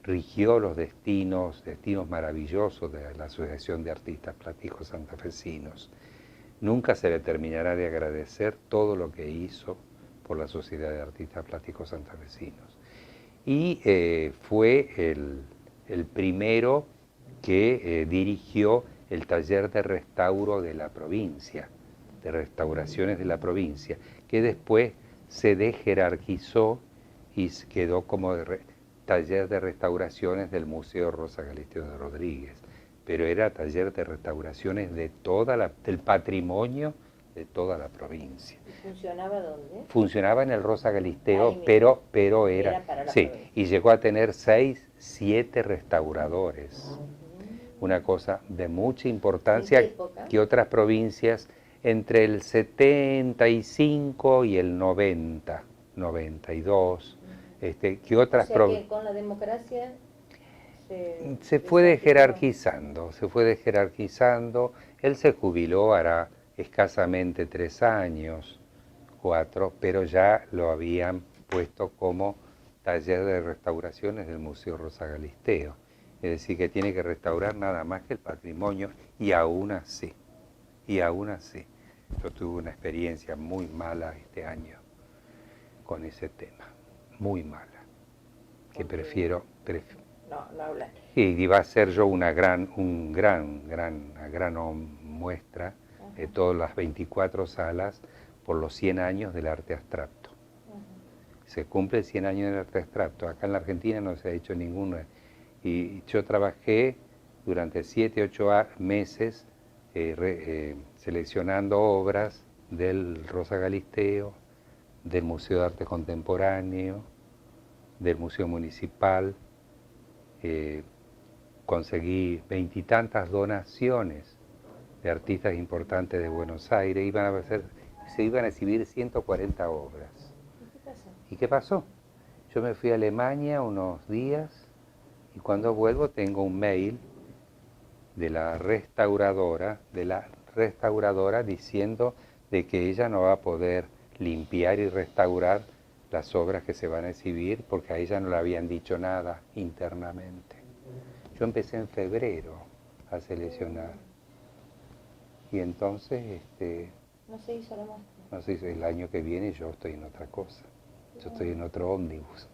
rigió los destinos maravillosos de la Asociación de Artistas Plásticos Santafesinos. Nunca se le terminará de agradecer todo lo que hizo por la Sociedad de Artistas Plásticos Santafesinos. Y fue el primero que dirigió el taller de restauro de la provincia, de restauraciones de la provincia, que después se dejerarquizó y quedó como taller de restauraciones del Museo Rosa Galisteo de Rodríguez, pero era taller de restauraciones de del patrimonio de toda la provincia. ¿Y funcionaba dónde? Funcionaba en el Rosa Galisteo, pero era sí, provincia. Y llegó a tener 6, 7 restauradores. Una cosa de mucha importancia. ¿En qué época? Que otras provincias entre el 75 y el 90, 92, que otras provincias. Con la democracia se fue jerarquizando, Él se jubiló hará escasamente 3 años, 4, pero ya lo habían puesto como taller de restauraciones del Museo Rosa Galisteo. Es decir, que tiene que restaurar nada más que el patrimonio, y aún así, yo tuve una experiencia muy mala este año con ese tema, muy mala, que Porque prefiero no hablar. y iba a ser yo una gran muestra de Ajá, todas las 24 salas por los 100 años del arte abstracto. ajá. Se cumple 100 años del arte abstracto. Acá en la Argentina no se ha hecho ninguna. Y yo trabajé durante 7, 8 meses seleccionando obras del Rosa Galisteo, del Museo de Arte Contemporáneo, del Museo Municipal. Conseguí 20 y tantas donaciones de artistas importantes de Buenos Aires. Se iban a exhibir 140 obras. ¿Y qué pasó? ¿Y qué pasó? Yo me fui a Alemania unos días y cuando vuelvo tengo un mail de la restauradora diciendo de que ella no va a poder limpiar y restaurar las obras que se van a exhibir porque a ella no le habían dicho nada internamente. Yo empecé en febrero a seleccionar y entonces, No se hizo la muestra. no sé si el año que viene yo estoy en otra cosa, yo estoy en otro ómnibus.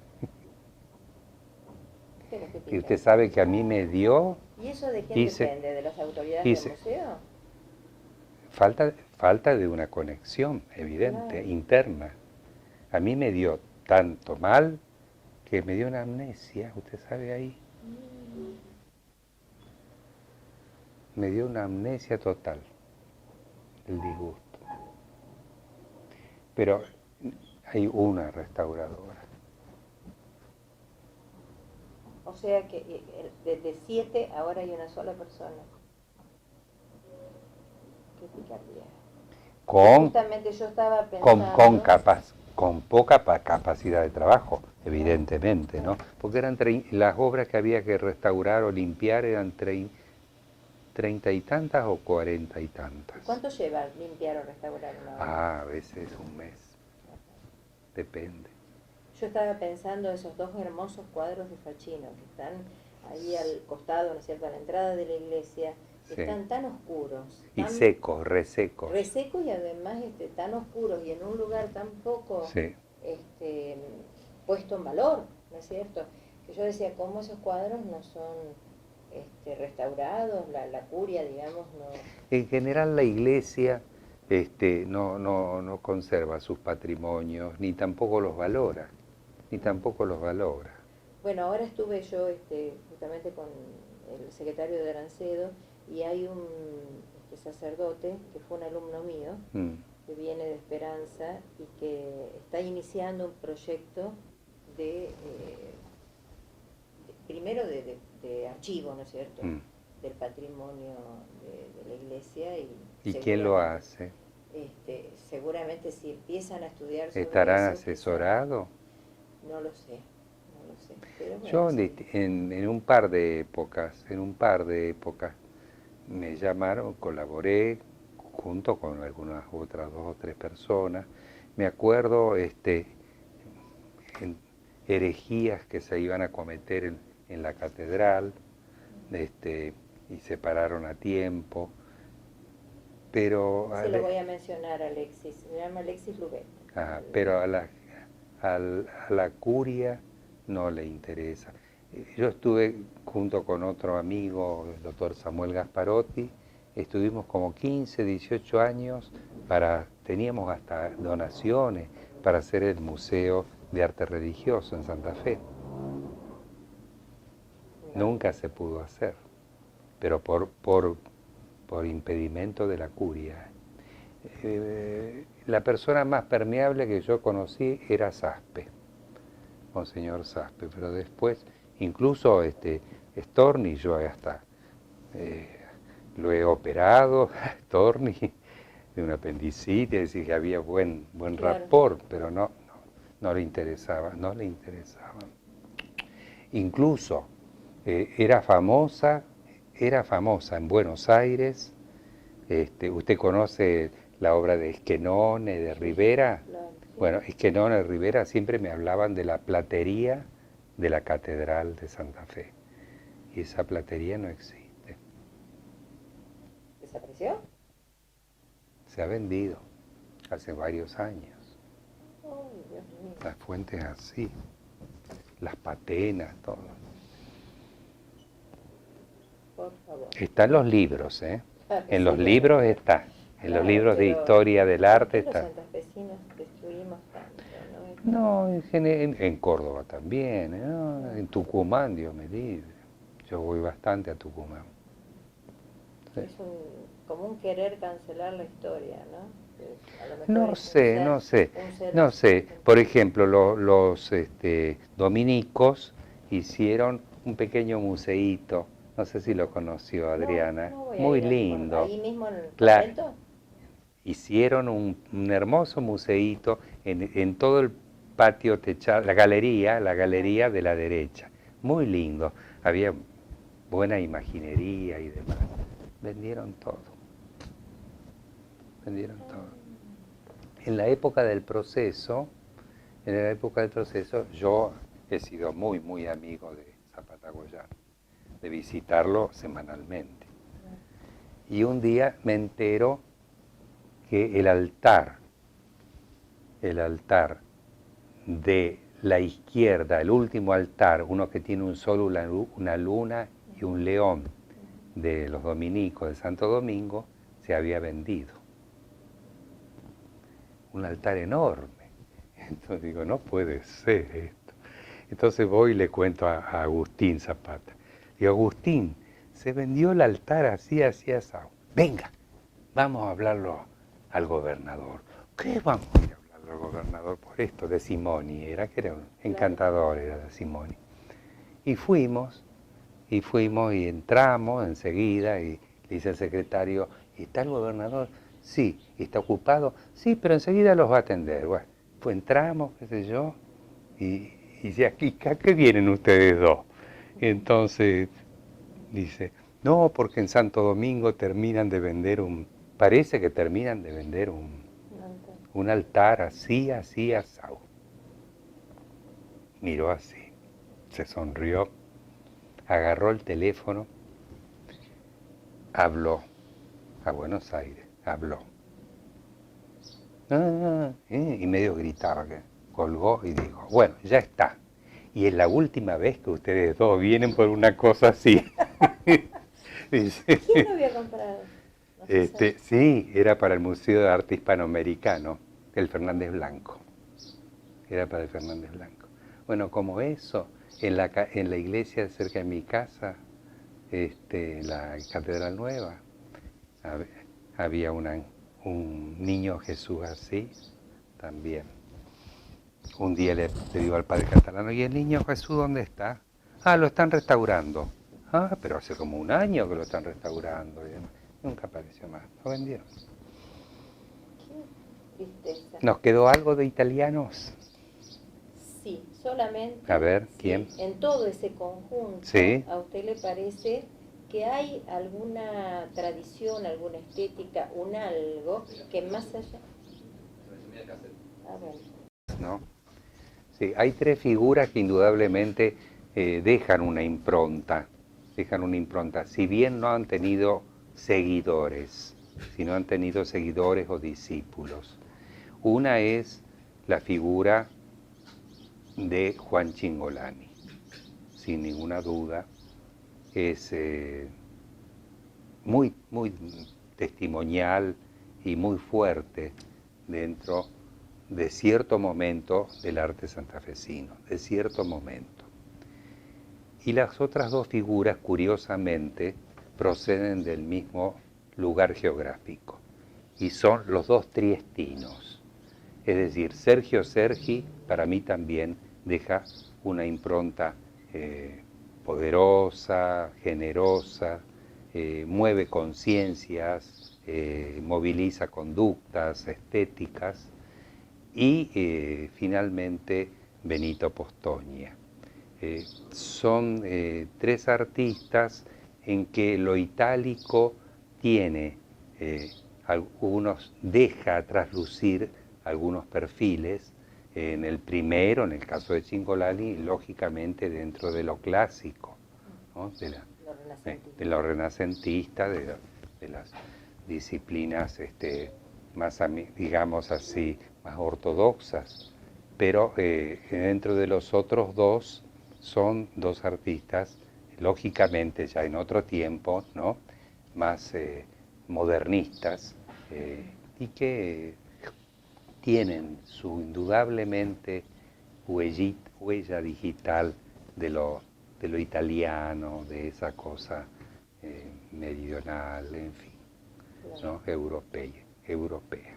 Pero que Y pica. usted sabe que a mí me dio, ¿Y eso de quién hice, depende? ¿De las autoridades hice, del museo? falta de una conexión evidente, Claro. interna. A mí me dio tanto mal que me dio una amnesia, usted sabe ahí, me dio una amnesia total, el disgusto. Pero hay una restauradora. O sea que de 7 ahora hay una sola persona. Qué picardía. Con, Justamente yo estaba pensando... con poca capacidad de trabajo, evidentemente, ¿no? Porque las obras que había que restaurar o limpiar eran 30 y tantas o 40 y tantas. ¿Cuánto lleva limpiar o restaurar una obra? A veces un mes, depende. Yo estaba pensando esos dos hermosos cuadros de Facchino que están ahí al costado, ¿no es cierto?, a la entrada de la iglesia, Sí. están tan oscuros, Y tan secos, resecos. resecos y además tan oscuros y en un lugar tan poco Sí. puesto en valor, ¿no es cierto? Que yo decía, ¿cómo esos cuadros no son restaurados? La curia, digamos, no... En general la iglesia no conserva sus patrimonios, ni tampoco los valora, Bueno, ahora estuve yo justamente con el secretario de Arancedo y hay un sacerdote que fue un alumno mío, Mm. que viene de Esperanza y que está iniciando un proyecto primero de archivo, ¿no es cierto?, Mm. del patrimonio de la iglesia. ¿Y quién lo seguramente, hace? seguramente si empiezan a estudiar sobre ¿Estarán eso, asesorados? no lo sé, no lo sé. Pero bueno, Yo sí. en un par de épocas, me llamaron, colaboré junto con algunas otras 2 o 3 personas. Me acuerdo en herejías que se iban a cometer en la catedral, y se pararon a tiempo, pero Se lo voy a mencionar a Alexis, se llama Alexis Lubet. pero a la curia no le interesa. Yo estuve junto con otro amigo, el doctor Samuel Gasparotti, estuvimos como 15, 18 años, teníamos hasta donaciones para hacer el Museo de Arte Religioso en Santa Fe. Nunca se pudo hacer, pero por impedimento de la curia. La persona más permeable que yo conocí era Saspe, Monseñor Saspe, pero después, incluso Storni, yo hasta lo he operado, Storni, de una apendicitis, es decir, que había buen Claro. rapport, pero no le interesaba, Incluso era famosa en Buenos Aires. ¿Usted conoce la obra de Esquenone, de Rivera? Claro, sí. Bueno, Esquenone de Rivera siempre me hablaban de la platería de la Catedral de Santa Fe. Y esa platería no existe. ¿Desapareció? Se ha vendido hace varios años. Uy, Dios mío. Las fuentes así, las patenas, todo. Por favor. Están los libros, ¿eh? En Sí, los bueno. libros está. En Claro, los libros de pero historia del ¿por arte qué los está. santafesinos destruimos tanto, No, en Córdoba también, ¿eh? No, en Tucumán, Dios me libre. Yo voy bastante a Tucumán. Sí. Es como un querer cancelar la historia, ¿no? A lo mejor No es sé, no sé, no sé. Por ejemplo, los dominicos hicieron un pequeño museíto, no sé si lo conoció Adriana, No voy a muy ir a Tucumán. lindo. Ahí mismo en el Claro, convento. hicieron un hermoso museíto en todo el patio techado, la galería de la derecha. Muy lindo, había buena imaginería y demás. Vendieron todo, vendieron todo. En la época del proceso, yo he sido muy, muy amigo de Zapata Goyán, de visitarlo semanalmente. Y un día me entero que el altar de la izquierda, el último altar, uno que tiene un sol, una luna y un león de los dominicos de Santo Domingo, se había vendido. Un altar enorme. Entonces digo, no puede ser esto. Entonces voy y le cuento a Agustín Zapata. Digo, Agustín, se vendió el altar así, así, asado. Venga, vamos a hablarlo al gobernador. ¿Qué vamos a ir a hablarlo al gobernador por esto? De Simoni, que era un encantador, era de Simoni. Y fuimos y entramos enseguida y le dice el secretario, ¿y está el gobernador? Sí. ¿Y está ocupado? Sí, pero enseguida los va a atender. Bueno, pues entramos, qué sé yo, y dice, ¿a qué vienen ustedes dos? Entonces dice, no, porque en Santo Domingo parece que terminan de vender un altar así, así, asado. Miró así, se sonrió, agarró el teléfono, habló a Buenos Aires, habló. Y medio gritaba, que colgó y dijo, bueno, ya está. Y es la última vez que ustedes dos vienen por una cosa así. Dice, ¿quién lo había comprado? No sí, era para el Museo de Arte Hispanoamericano, el Fernández Blanco. Era para el Fernández Blanco. Bueno, como eso, en la iglesia cerca de mi casa, la Catedral Nueva, había un niño Jesús así también. Un día le digo al padre catalano, ¿y el niño Jesús dónde está? Ah, lo están restaurando. Ah, pero hace como un año que lo están restaurando. Nunca apareció más, lo vendieron. Qué tristeza. ¿Nos quedó algo de italianos? Sí, solamente. A ver, sí, ¿quién? En todo ese conjunto, Sí. ¿A usted le parece que hay alguna tradición, alguna estética, un algo que más allá... Ah, bueno. ¿No? Sí, hay tres figuras que indudablemente dejan una impronta. Si bien no han tenido seguidores, si no han tenido seguidores o discípulos. Una es la figura de Juan Cingolani, sin ninguna duda, es muy, muy testimonial y muy fuerte dentro de cierto momento del arte santafesino, de cierto momento. Y las otras dos figuras, curiosamente, proceden del mismo lugar geográfico y son los dos triestinos. Es decir, Sergio Sergi para mí también deja una impronta poderosa, generosa, mueve conciencias, moviliza conductas estéticas, y finalmente Benito Postojna. Son tres artistas en que lo itálico tiene deja traslucir algunos perfiles. En el primero, en el caso de Cingolani, lógicamente dentro de lo clásico, ¿no? de lo renacentista, de las disciplinas más, digamos así, más ortodoxas pero dentro de los otros dos son dos artistas, lógicamente ya en otro tiempo, ¿no? Más modernistas, y que tienen su indudablemente huella digital de lo italiano, de esa cosa meridional, en fin, ¿no? Europea.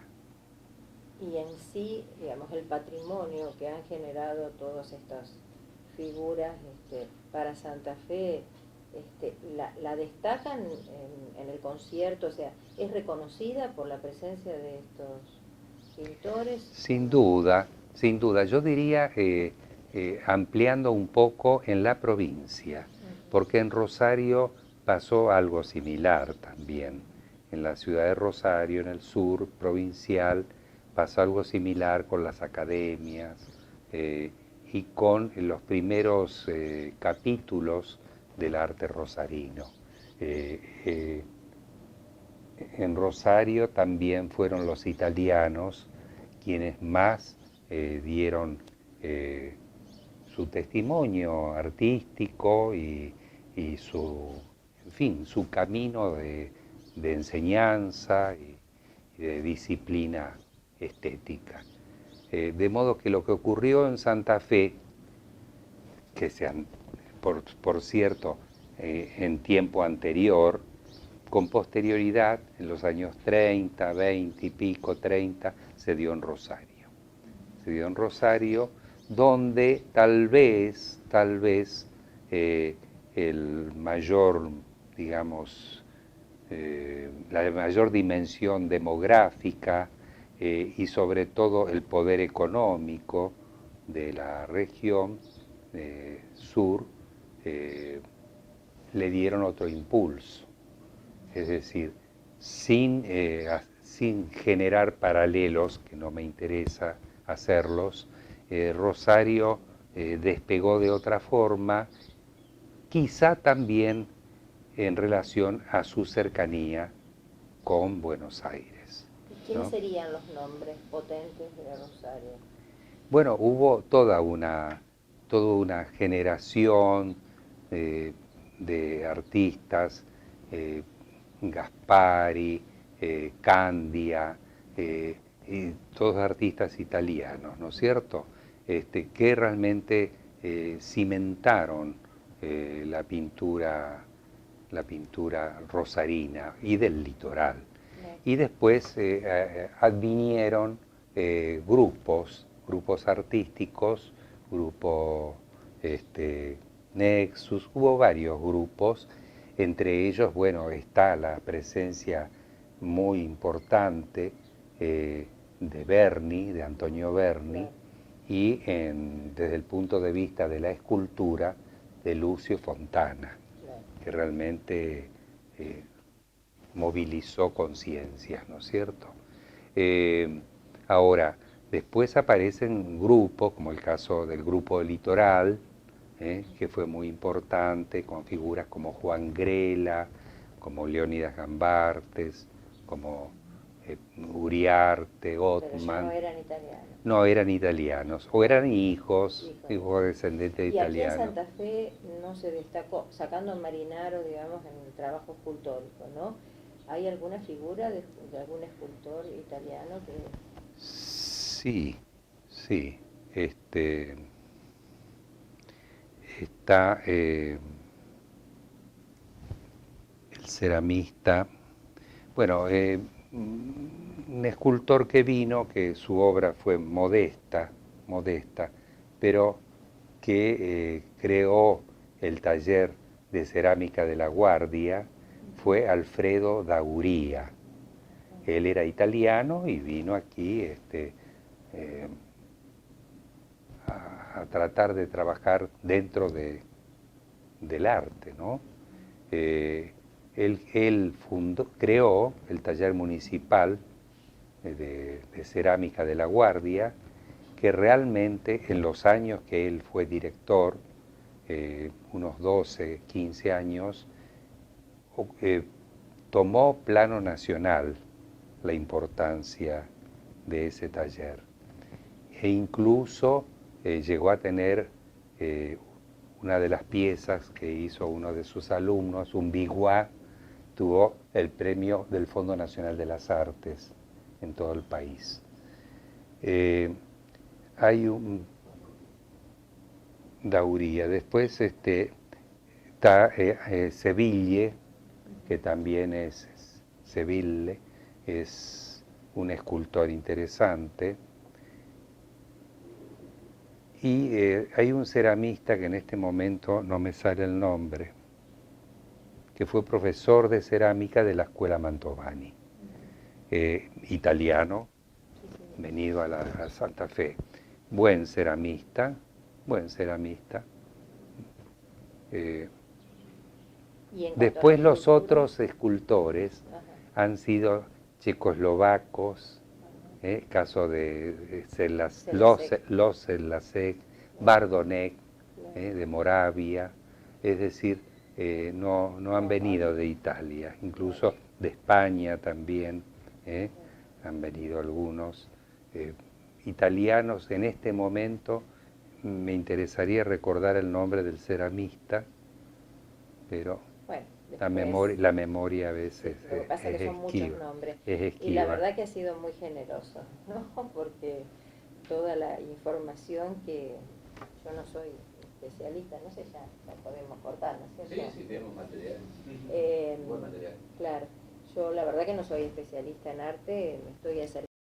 Y en sí, digamos, el patrimonio que han generado todas estas figuras para Santa Fe, la destacan en el concierto, o sea, ¿es reconocida por la presencia de estos pintores? Sin duda, sin duda. Yo diría, ampliando un poco, en la provincia, porque en Rosario pasó algo similar también. En la ciudad de Rosario, en el sur provincial, pasó algo similar con las academias y con los primeros capítulos del arte rosarino. En Rosario también fueron los italianos quienes más dieron su testimonio artístico y su, en fin, su camino de enseñanza y de disciplina estética. De modo que lo que ocurrió en Santa Fe, que por cierto, en tiempo anterior, con posterioridad, en los años 30, 20 y pico, 30, se dio en Rosario. Se dio en Rosario, donde tal vez el mayor, digamos, la mayor dimensión demográfica y sobre todo el poder económico de la región sur le dieron otro impulso. Es decir, sin generar paralelos, que no me interesa hacerlos, Rosario despegó de otra forma, quizá también en relación a su cercanía con Buenos Aires. ¿Y quiénes serían los nombres potentes de Rosario? Bueno, hubo toda una generación de artistas, Gaspari, Candia, y todos artistas italianos, ¿no es cierto? Que realmente cimentaron la pintura rosarina y del litoral. Y después advinieron grupos artísticos, grupo Nexus, hubo varios grupos. Entre ellos, bueno, está la presencia muy importante de Berni, de Antonio Berni, y desde el punto de vista de la escultura, de Lucio Fontana, que realmente movilizó conciencias, ¿no es cierto? Ahora, después aparecen grupos, como el caso del grupo Litoral, que fue muy importante, con figuras como Juan Grela, como Leónidas Gambartes, como Uriarte, Ottman. Pero ya no eran italianos. No, eran italianos, o eran hijos descendientes de italianos. Y aquí en Santa Fe no se destacó, sacando a Marinaro, digamos, en el trabajo escultórico, ¿no? ¿Hay alguna figura de algún escultor italiano que...? Sí. Está el ceramista, bueno, un escultor que vino, que su obra fue modesta, pero que creó el taller de cerámica de La Guardia, fue Alfredo Dauría. Él era italiano y vino aquí a tratar de trabajar dentro del arte, ¿no? Él creó el taller municipal de cerámica de La Guardia, que realmente en los años que él fue director, unos 12, 15 años, tomó plano nacional la importancia de ese taller. e incluso llegó a tener una de las piezas que hizo uno de sus alumnos, un bigois, tuvo el premio del Fondo Nacional de las Artes en todo el país. Hay un Dauría, después está Seville, que también es Seville, es un escultor interesante. Y hay un ceramista que en este momento no me sale el nombre, que fue profesor de cerámica de la Escuela Mantovani, italiano, venido a Santa Fe. Buen ceramista. Después los otros escultores han sido checoslovacos, caso de Sellasek, Bardonek, de Moravia, es decir, no han venido de Italia, incluso de España también, han venido algunos. Italianos en este momento me interesaría recordar el nombre del ceramista, pero bueno, la memoria a veces lo que pasa es que son muchos nombres. Y la verdad que ha sido muy generoso, ¿no? Porque toda la información que yo no soy especialista, no sé, ya podemos cortar, ¿no es cierto? Sí, tenemos material. Buen material. Claro, yo la verdad que no soy especialista en arte, me estoy acercando